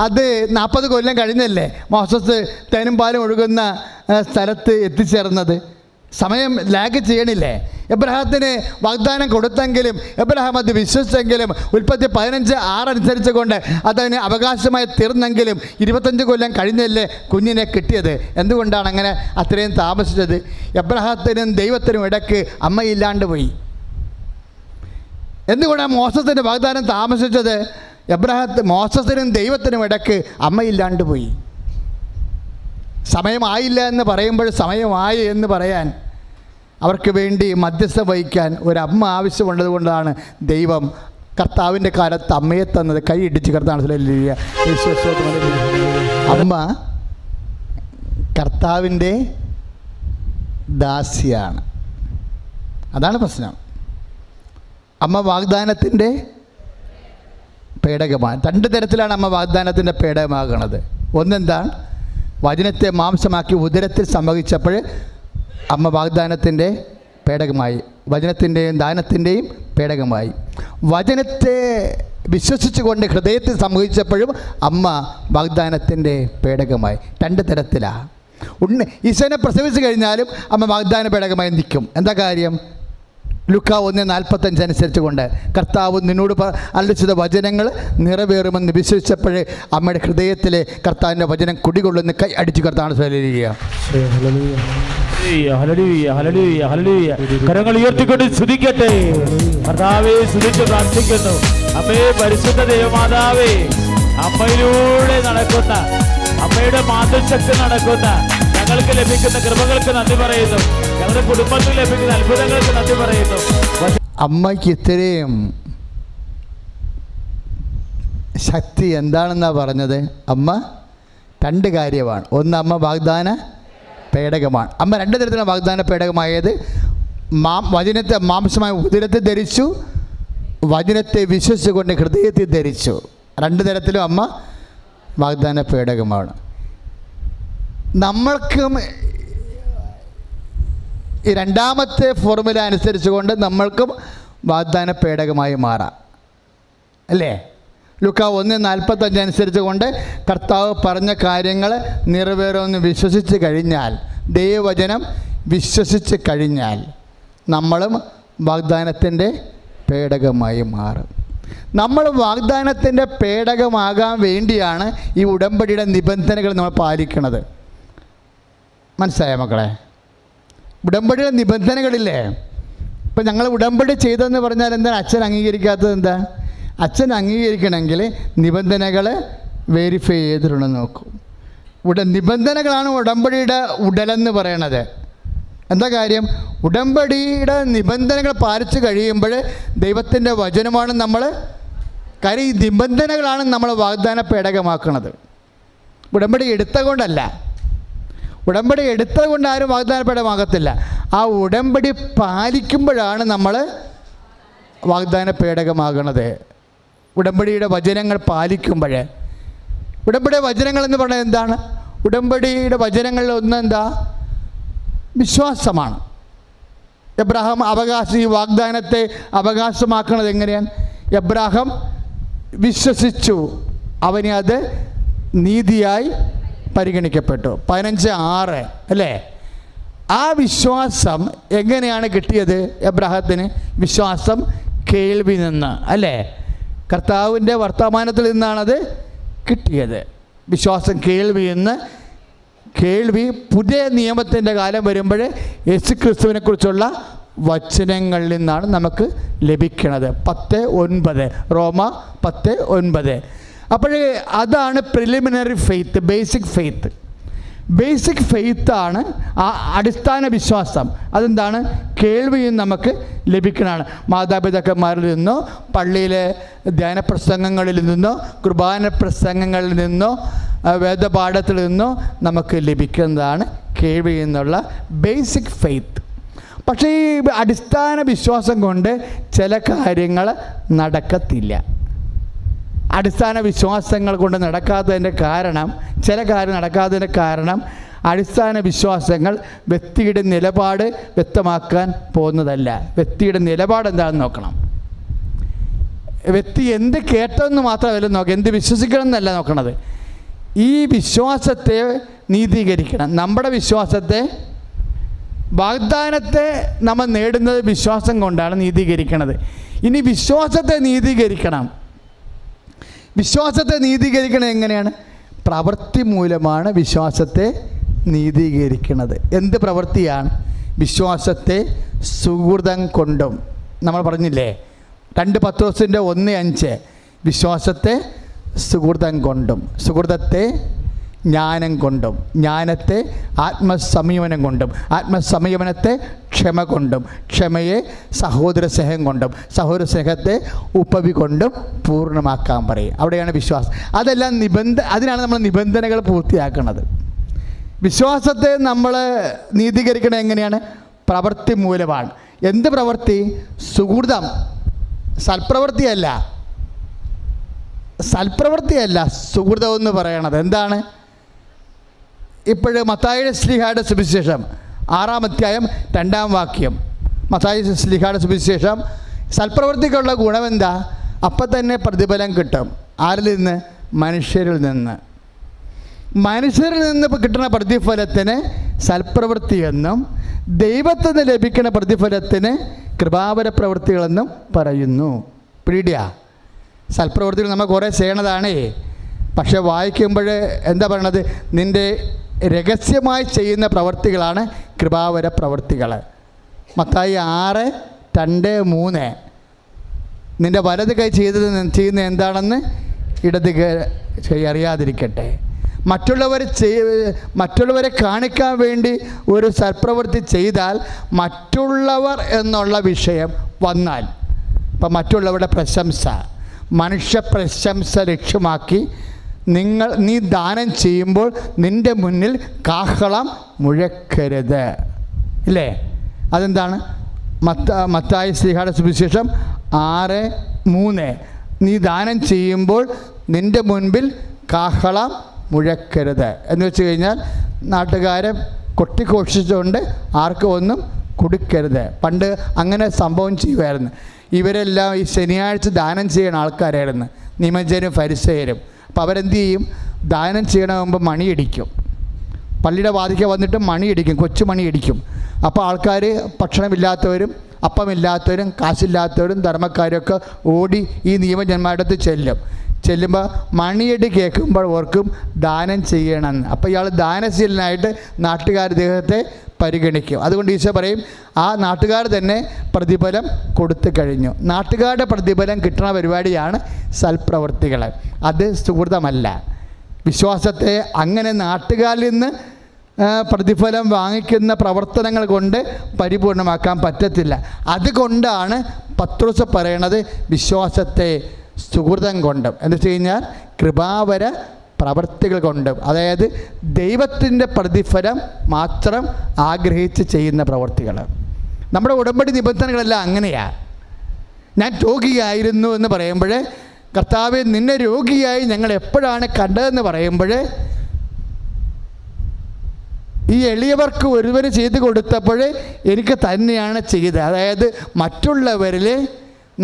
Speaker 1: അത് 40 കൊല്ലം കഴിഞ്ഞല്ലേ മോസസ് തേനും പാലും ഒഴുകുന്ന സ്ഥലത്ത് എത്തിച്ചേർന്നത്. സമയം ലാഗ് ചെയ്യണില്ലേ? എബ്രഹാത്തിന് വാഗ്ദാനം കൊടുത്തെങ്കിലും എബ്രഹാം അത് വിശ്വസിച്ചെങ്കിലും ഉൽപ്പത്തി 15:6 അനുസരിച്ച് കൊണ്ട് അതതിന് അവകാശമായി തീർന്നെങ്കിലും 25 കൊല്ലം കഴിഞ്ഞല്ലേ കുഞ്ഞിനെ കിട്ടിയത്. എന്തുകൊണ്ടാണ് അങ്ങനെ അത്രയും താമസിച്ചത്? എബ്രഹാത്തിനും ദൈവത്തിനും ഇടയ്ക്ക് അമ്മയില്ലാണ്ട് പോയി. എന്തുകൊണ്ടാണ് മോസസിൻ്റെ വാഗ്ദാനം താമസിച്ചത്? മോസസിനും ദൈവത്തിനും ഇടയ്ക്ക് അമ്മയില്ലാണ്ട് പോയി. സമയമായില്ല എന്ന് പറയുമ്പോൾ സമയമായി എന്ന് പറയാൻ അവർക്ക് വേണ്ടി മധ്യസ്ഥ വഹിക്കാൻ ഒരമ്മ ആവശ്യമുള്ളത് കൊണ്ടാണ് ദൈവം കർത്താവിൻ്റെ കാലത്ത് അമ്മയെ തന്നത്. കൈ ഇടിച്ച് കർത്താവ് അമ്മ കർത്താവിൻ്റെ ദാസിയാണ്. അതാണ് പ്രശ്നം. അമ്മ വാഗ്ദാനത്തിൻ്റെ പേടകമാണ്. 2 തരത്തിലാണ് അമ്മ വാഗ്ദാനത്തിൻ്റെ പേടകമാകുന്നത്. ഒന്നെന്താണ്? വചനത്തെ മാംസമാക്കി ഉദരത്തിൽ സംഭവിച്ചപ്പോൾ അമ്മ വാഗ്ദാനത്തിൻ്റെ പേടകമായി, വചനത്തിൻ്റെയും ദാനത്തിൻ്റെയും പേടകമായി. വചനത്തെ വിശ്വസിച്ചുകൊണ്ട് ഹൃദയത്തിൽ സംഭവിച്ചപ്പോഴും അമ്മ വാഗ്ദാനത്തിൻ്റെ പേടകമായി. 2 തരത്തിലാണ്. ഈശോനെ പ്രസവിച്ച് കഴിഞ്ഞാലും അമ്മ വാഗ്ദാന പേടകമായി നിൽക്കും. എന്താ കാര്യം? ലൂക്കാ 1:45 അനുസരിച്ച് കൊണ്ട് കർത്താവ് നിന്നോട് അരുളിച്ചത് വചനങ്ങൾ നിറവേറുമെന്ന് വിശ്വസിച്ചപ്പോഴേ അമ്മയുടെ ഹൃദയത്തിലെ കർത്താവിൻ്റെ വചനം കുടികൊള്ളുന്ന കൈ അടിച്ച് കർത്താവ്
Speaker 2: കരങ്ങൾ ഉയർത്തിക്കൊണ്ട് സ്തുതിക്കട്ടെ. കർത്താവേ, സ്തുതിച്ച് പ്രാർത്ഥിക്കുന്നു. അമ്മേ, പരിശുദ്ധ ദേവമാതാവേ, അമ്മയിലൂടെ നടക്കുന്ന, അമ്മയുടെ മാതൃശക്തി നടക്കുന്ന ഞങ്ങൾക്ക് ലഭിക്കുന്ന കൃപകൾക്ക് നന്ദി പറയുന്നു. ഞങ്ങളുടെ കുടുംബത്തിൽ ലഭിക്കുന്ന അത്ഭുതങ്ങൾക്ക് നന്ദി പറയുന്നു.
Speaker 1: അമ്മയ്ക്ക് ഇത്രയും ശക്തി എന്താണെന്നാണ് പറഞ്ഞത്? അമ്മ 2 കാര്യമാണ്. ഒന്ന്, അമ്മ വാഗ്ദാന പേടകമാണ്. അമ്മ 2 തരത്തിലുള്ള വാഗ്ദാന പേടകമായത്. വചനത്തെ മാംസമായ ഉദരത്തിൽ ധരിച്ചു, വചനത്തെ വിശ്വസിച്ചുകൊണ്ട് ഹൃദയത്തിൽ ധരിച്ചു. 2 തരത്തിലും അമ്മ വാഗ്ദാന പേടകമാണ്. നമ്മൾക്കും ഈ 2ാമത്തെ ഫോർമുല അനുസരിച്ച് കൊണ്ട് നമ്മൾക്കും വാഗ്ദാന പേടകമായി മാറാം, അല്ലേ? ലൂക്കാ 1:45 അനുസരിച്ച് കൊണ്ട് കർത്താവ് പറഞ്ഞ കാര്യങ്ങൾ നിറവേറുമെന്ന് വിശ്വസിച്ച് കഴിഞ്ഞാൽ, ദൈവവചനം വിശ്വസിച്ച് കഴിഞ്ഞാൽ നമ്മളും വാഗ്ദാനത്തിൻ്റെ പേടകമായി മാറും. നമ്മൾ വാഗ്ദാനത്തിൻ്റെ പേടകമാകാൻ വേണ്ടിയാണ് ഈ ഉടമ്പടിയുടെ നിബന്ധനകൾ നമ്മൾ പാലിക്കുന്നത്. മനസ്സിലായ മക്കളെ? ഉടമ്പടിയുടെ നിബന്ധനകളില്ലേ? ഇപ്പം ഞങ്ങൾ ഉടമ്പടി ചെയ്തതെന്ന് പറഞ്ഞാൽ എന്താണ് അച്ഛൻ അംഗീകരിക്കാത്തത്? എന്താ? അച്ഛൻ അംഗീകരിക്കണമെങ്കിൽ നിബന്ധനകൾ വെരിഫൈ ചെയ്തിട്ടുണ്ടെന്ന് നോക്കും. നിബന്ധനകളാണ് ഉടമ്പടിയുടെ ഉടലെന്ന് പറയണത്. എന്താ കാര്യം? ഉടമ്പടിയുടെ നിബന്ധനകൾ പാലിച്ച് കഴിയുമ്പോൾ ദൈവത്തിൻ്റെ വചനമാണ് നമ്മൾ കാര്യം. ഈ നിബന്ധനകളാണ് നമ്മൾ വാഗ്ദാന പേടകമാക്കുന്നത്. ഉടമ്പടി എടുത്തുകൊണ്ടല്ല. ഉടമ്പടി എടുത്തുകൊണ്ട് ആരും വാഗ്ദാന പേടകമാകത്തില്ല. ആ ഉടമ്പടി പാലിക്കുമ്പോഴാണ് നമ്മൾ വാഗ്ദാന പേടകമാകണത്. ഉടമ്പടിയുടെ വചനങ്ങൾ പാലിക്കുമ്പോൾ. ഉടമ്പടിയുടെ വചനങ്ങൾ എന്ന് പറഞ്ഞാൽ എന്താണ്? ഉടമ്പടിയുടെ വചനങ്ങളിൽ ഒന്നെന്താ? വിശ്വാസമാണ്. എബ്രാഹാം ഈ വാഗ്ദാനത്തെ അവകാശമാക്കുന്നത് എങ്ങനെയാണ്? എബ്രാഹാം വിശ്വസിച്ചു, അവനെ അത് നീതിയായി പരിഗണിക്കപ്പെട്ടു. 15:6 അല്ലേ? ആ വിശ്വാസം എങ്ങനെയാണ് കിട്ടിയത് എബ്രാഹത്തിന്? വിശ്വാസം കേൾവി നിന്ന്, അല്ലേ? കർത്താവിൻ്റെ വർത്തമാനത്തിൽ നിന്നാണത് കിട്ടിയത്. വിശ്വാസം കേൾവി നിന്ന്. കേൾവി പുതിയ നിയമത്തിൻ്റെ കാലം വരുമ്പോൾ യേശുക്രിസ്തുവിനെ കുറിച്ചുള്ള വചനങ്ങളിൽ നിന്നാണ് നമുക്ക് ലഭിക്കുന്നത്. 10:9 റോമ 10:9. അപ്പോൾ അതാണ് preliminary faith, basic faith. Basic ഫെയ്ത്താണ് ആ അടിസ്ഥാന വിശ്വാസം. അതെന്താണ്? കേൾവിയും നമുക്ക് ലഭിക്കുന്നതാണ്. മാതാപിതാക്കന്മാരിൽ നിന്നോ, പള്ളിയിലെ ധ്യാന പ്രസംഗങ്ങളിൽ നിന്നോ, കുർബാന പ്രസംഗങ്ങളിൽ നിന്നോ, വേദപാഠത്തിൽ നിന്നോ നമുക്ക് ലഭിക്കുന്നതാണ് കേൾവി എന്നുള്ള ബേസിക് ഫെയ്ത്ത്. പക്ഷേ ഈ അടിസ്ഥാന വിശ്വാസം കൊണ്ട് ചില കാര്യങ്ങൾ നടക്കത്തില്ല. അടിസ്ഥാന വിശ്വാസങ്ങൾ കൊണ്ട് നടക്കാത്തതിൻ്റെ കാരണം, ചില കാര്യം നടക്കാത്തതിൻ്റെ കാരണം അടിസ്ഥാന വിശ്വാസങ്ങൾ വ്യക്തിയുടെ നിലപാട് വ്യക്തമാക്കാൻ പോകുന്നതല്ല. വ്യക്തിയുടെ നിലപാട് എന്താണെന്ന് നോക്കണം. വ്യക്തി എന്ത് കേട്ടതെന്ന് മാത്രമല്ല നോക്കുക, എന്ത് വിശ്വസിക്കണം എന്നല്ല നോക്കണത്. ഈ വിശ്വാസത്തെ നീതീകരിക്കണം. നമ്മുടെ വിശ്വാസത്തെ വാഗ്ദാനത്തെ നമ്മൾ നേടുന്നത് വിശ്വാസം കൊണ്ടാണ് നീതീകരിക്കണത്. ഇനി വിശ്വാസത്തെ നീതീകരിക്കണം. വിശ്വാസത്തെ നീതീകരിക്കണത് എങ്ങനെയാണ്? പ്രവൃത്തി മൂലമാണ് വിശ്വാസത്തെ നീതീകരിക്കുന്നത്. എന്ത് പ്രവൃത്തിയാണ്? വിശ്വാസത്തെ സുഹൃതം കൊണ്ടും. നമ്മൾ പറഞ്ഞില്ലേ 2 പത്രോസിൻ്റെ 1:5 വിശ്വാസത്തെ സുഹൃതം കൊണ്ടും, സുഹൃതത്തെ ജ്ഞാനം കൊണ്ടും, ജ്ഞാനത്തെ ആത്മസംയമനം കൊണ്ടും, ആത്മസംയമനത്തെ ക്ഷമ കൊണ്ടും, ക്ഷമയെ സഹോദര സ്നേഹം കൊണ്ടും, സഹോദര സ്നേഹത്തെ ഉപവി കൊണ്ടും പൂർണ്ണമാക്കാൻ പറയും. അവിടെയാണ് വിശ്വാസം. അതെല്ലാം അതിനാണ് നമ്മൾ നിബന്ധനകൾ പൂർത്തിയാക്കുന്നത്. വിശ്വാസത്തെ നമ്മൾ നീതീകരിക്കണത് എങ്ങനെയാണ്? പ്രവൃത്തി മൂലമാണ്. എന്ത് പ്രവൃത്തി? സുഹൃതം. സൽപ്രവൃത്തിയല്ല, സുഹൃതം എന്ന് പറയണത് എന്താണ്? ഇപ്പോഴ് മത്തായി ശ്ലീഹായുടെ സുവിശേഷം 6-ാം അധ്യായം 2-ാം വാക്യം. മത്തായി ശ്ലീഹായുടെ സുവിശേഷം, സൽപ്രവൃത്തിക്കുള്ള ഗുണമെന്താ? അപ്പം തന്നെ പ്രതിഫലം കിട്ടും. ആരിൽ നിന്ന്? മനുഷ്യരിൽ നിന്ന്. മനുഷ്യരിൽ നിന്ന് കിട്ടുന്ന പ്രതിഫലത്തിന് സൽപ്രവൃത്തിയെന്നും ദൈവത്തിൽ നിന്ന് ലഭിക്കുന്ന പ്രതിഫലത്തിന് കൃപാവര പ്രവൃത്തികളെന്നും പറയുന്നു. പിടിയാ, സൽപ്രവൃത്തികൾ നമ്മൾ കുറേ ചെയ്യണതാണേ. പക്ഷെ വായിക്കുമ്പോൾ എന്താ പറയണത്? നിൻ്റെ രഹസ്യമായി ചെയ്യുന്ന പ്രവൃത്തികളാണ് കൃപാവര പ്രവൃത്തികൾ. മത്തായി 6:2-3 നിൻ്റെ വലത് കൈ ചെയ്യുന്ന എന്താണെന്ന് ഇടത് കൈ അറിയാതിരിക്കട്ടെ. മറ്റുള്ളവരെ കാണിക്കാൻ വേണ്ടി ഒരു സൽപ്രവൃത്തി ചെയ്താൽ മറ്റുള്ളവർ എന്നുള്ള വിഷയം വന്നാൽ, ഇപ്പം മറ്റുള്ളവരുടെ പ്രശംസ, മനുഷ്യ പ്രശംസ ലക്ഷ്യമാക്കി നീ ദാനം ചെയ്യുമ്പോൾ നിൻ്റെ മുന്നിൽ കാഹളം മുഴക്കരുത്. ഇല്ലേ? അതെന്താണ്? മത്തായി ശ്ലീഹായുടെ സുവിശേഷം 6:3 നീ ദാനം ചെയ്യുമ്പോൾ നിൻ്റെ മുൻപിൽ കാഹളം മുഴക്കരുത് എന്ന് വെച്ച് കഴിഞ്ഞാൽ നാട്ടുകാരെ കൊട്ടിഘോഷിച്ചുകൊണ്ട് ആർക്കും ഒന്നും കൊടുക്കരുത്. പണ്ട് അങ്ങനെ സംഭവം ചെയ്യുമായിരുന്നു. ഇവരെല്ലാം ഈ ശനിയാഴ്ച ദാനം ചെയ്യുന്ന ആൾക്കാരായിരുന്നു, നിയമജ്ഞരും ഫരിസേയരും. അപ്പോൾ അവരെന്ത് ചെയ്യും? ദാനം ചെയ്യണ മുമ്പ് മണിയടിക്കും. പള്ളിയുടെ വാതിക്ക വന്നിട്ട് മണിയടിക്കും, കൊച്ചു മണിയടിക്കും. അപ്പോൾ ആൾക്കാർ ഭക്ഷണമില്ലാത്തവരും അപ്പമില്ലാത്തവരും കാശില്ലാത്തവരും ധർമ്മക്കാരൊക്കെ ഓടി ഈ നിയമജന്മാരുടെ അടുത്ത് ചെല്ലുമ്പോൾ മണിയടി കേൾക്കുമ്പോൾ ഓർക്കും ദാനം ചെയ്യണമെന്ന്. അപ്പോൾ ഇയാൾ ദാനശീലനായിട്ട് നാട്ടുകാർ ഇദ്ദേഹത്തെ പരിഗണിക്കും. അതുകൊണ്ട് ഈശോ പറയും, ആ നാട്ടുകാർ തന്നെ പ്രതിഫലം കൊടുത്തു കഴിഞ്ഞു. നാട്ടുകാരുടെ പ്രതിഫലം കിട്ടുന്ന പരിപാടിയാണ് സൽപ്രവൃത്തികൾ. അത് സുഹൃതമല്ല. വിശ്വാസത്തെ അങ്ങനെ നാട്ടുകാരിൽ നിന്ന് പ്രതിഫലം വാങ്ങിക്കുന്ന പ്രവർത്തനങ്ങൾ കൊണ്ട് പരിപൂർണമാക്കാൻ പറ്റത്തില്ല. അതുകൊണ്ടാണ് പത്രോസ് പറയണത് വിശ്വാസത്തെ സുഹൃതം കൊണ്ടും, എന്ന് വെച്ച് കഴിഞ്ഞാൽ കൃപാവര പ്രവർത്തികൾ കൊണ്ടും, അതായത് ദൈവത്തിൻ്റെ പ്രതിഫലം മാത്രം ആഗ്രഹിച്ച് ചെയ്യുന്ന പ്രവർത്തികൾ. നമ്മുടെ ഉടമ്പടി നിബന്ധനകളെല്ലാം അങ്ങനെയാണ്. ഞാൻ രോഗിയായിരുന്നു എന്ന് പറയുമ്പോൾ, കർത്താവേ നിന്നെ രോഗിയായി ഞങ്ങൾ എപ്പോഴാണ് കണ്ടതെന്ന് പറയുമ്പോൾ, ഈ എളിയവർക്ക് ഒരുവന് ചെയ്തു കൊടുത്തപ്പോൾ എനിക്ക് തന്നെയാണ് ചെയ്തത്. അതായത് മറ്റുള്ളവരിൽ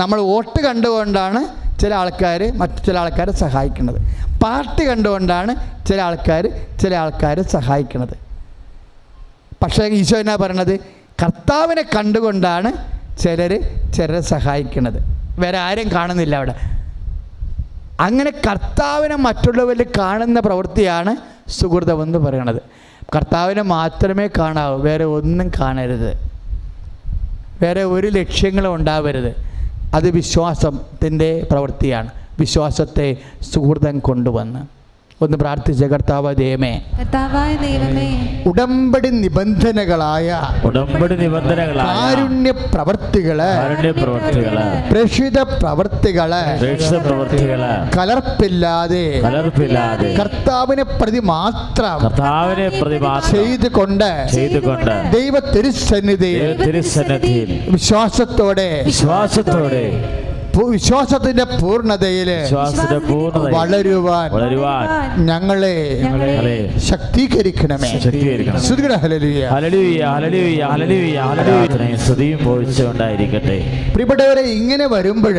Speaker 1: നമ്മൾ വോട്ട് കണ്ടുകൊണ്ടാണ് ചില ആൾക്കാരെ സഹായിക്കുന്നത്. പാർട്ടി കണ്ടുകൊണ്ടാണ് ചില ആൾക്കാരെ സഹായിക്കുന്നത്. പക്ഷേ ഈശോ എന്നാ പറയണത്? കർത്താവിനെ കണ്ടുകൊണ്ടാണ് ചിലരെ സഹായിക്കുന്നത്. വേറെ ആരും കാണുന്നില്ല അവിടെ. അങ്ങനെ കർത്താവിനെ മറ്റുള്ളവരിൽ കാണുന്ന പ്രവൃത്തിയാണ് സുഹൃതമെന്ന് പറയണത്. കർത്താവിനെ മാത്രമേ കാണാവൂ, വേറെ ഒന്നും കാണരുത്, വേറെ ഒരു ലക്ഷ്യങ്ങളും ഉണ്ടാവരുത്. അത് വിശ്വാസത്തിൻ്റെ പ്രവൃത്തിയാണ്. വിശ്വാസത്തെ സുഹൃതം കൊണ്ടുവന്ന് ഒന്ന് പ്രാർത്ഥിച്ച കർത്താവായ ദൈവമേ, ഉടമ്പടി നിബന്ധനകളായ കാരുണ്യ പ്രവർത്തികള്, പ്രേക്ഷിത പ്രവർത്തികള് കലർപ്പില്ലാതെ കർത്താവിനെ പ്രതി മാത്രം ചെയ്തുകൊണ്ട് ദൈവ തിരുസന്നിധിയിൽ വിശ്വാസത്തോടെ വിശ്വാസത്തിന്റെ പൂർണ്ണതയിൽ വളരുവാൻ ഞങ്ങളെ ശക്തീകരിക്കണമേ. പ്രിയപ്പെട്ടവരെ, ഇങ്ങനെ വരുമ്പോൾ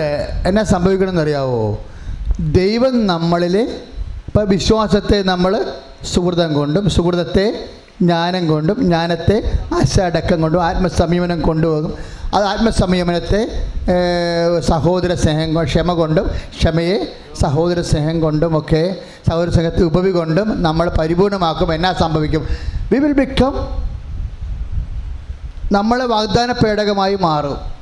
Speaker 1: എന്നാ സംഭവിക്കണമെന്ന് അറിയാവോ? ദൈവം നമ്മളിൽ ഇപ്പം വിശ്വാസത്തെ നമ്മൾ സുഹൃതം കൊണ്ടും സുഹൃതത്തെ ജ്ഞാനം കൊണ്ടും, ജ്ഞാനത്തെ അച്ചടക്കം കൊണ്ടും, ആത്മസംയമനം കൊണ്ടുപോകും. അത് ആത്മസംയമനത്തെ സഹോദര സ്നേഹം ക്ഷമ കൊണ്ടും, ക്ഷമയെ സഹോദര സ്നേഹം കൊണ്ടുമൊക്കെ, സഹോദര സ്നേഹത്തെ ഉപവി കൊണ്ടും നമ്മൾ പരിപൂർണമാക്കും. എന്നാ സംഭവിക്കും? വി വിൽ ബിക്കം, നമ്മൾ വാഗ്ദാന പേടകമായി മാറും.